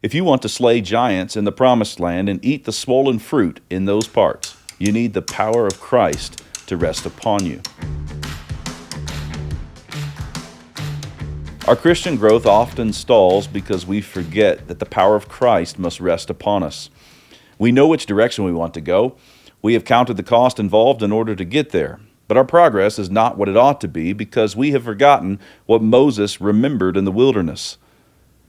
If you want to slay giants in the promised land and eat the swollen fruit in those parts, you need the power of Christ to rest upon you. Our Christian growth often stalls because we forget that the power of Christ must rest upon us. We know which direction we want to go. We have counted the cost involved in order to get there. But our progress is not what it ought to be because we have forgotten what Moses remembered in the wilderness.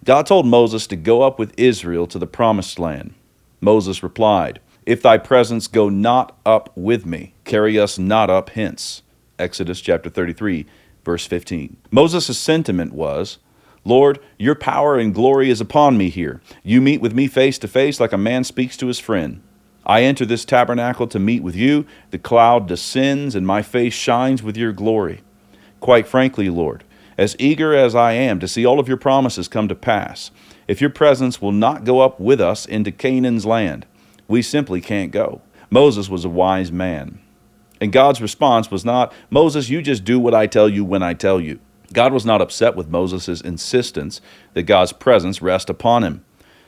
God told Moses to go up with Israel to the promised land. Moses replied, "If thy presence go not up with me, carry us not up hence." Exodus chapter 33, verse 15. Moses' sentiment was, "Lord, your power and glory is upon me here. You meet with me face to face like a man speaks to his friend. I enter this tabernacle to meet with you. The cloud descends and my face shines with your glory. Quite frankly, Lord, as eager as I am to see all of your promises come to pass, if your presence will not go up with us into Canaan's land, we simply can't go." Moses was a wise man. And God's response was not, "Moses, you just do what I tell you when I tell you." God was not upset with Moses' insistence that God's presence rest upon him.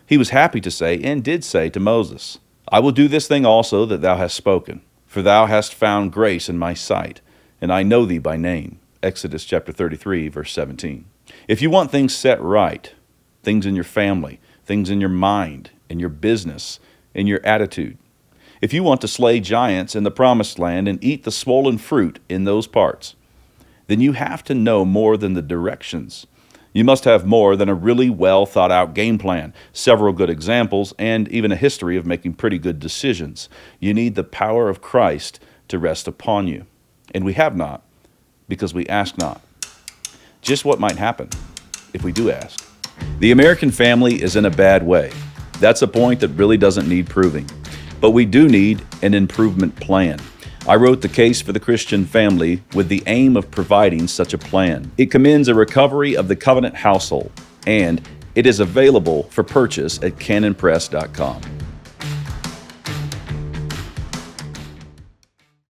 He was happy to say, and did say to Moses, "I will do this thing also that thou hast spoken, for thou hast found grace in my sight, and I know thee by name." Exodus chapter 33, verse 17. If you want things set right, things in your family, things in your mind, in your business, in your attitude, if you want to slay giants in the promised land and eat the swollen fruit in those parts, then you have to know more than the directions. You must have more than a really well thought out game plan, several good examples, and even a history of making pretty good decisions. You need the power of Christ to rest upon you. And we have not, because we ask not. Just what might happen if we do ask? The American family is in a bad way. That's a point that really doesn't need proving. But we do need an improvement plan. I wrote The Case for the Christian Family with the aim of providing such a plan. It commends a recovery of the covenant household, and it is available for purchase at canonpress.com.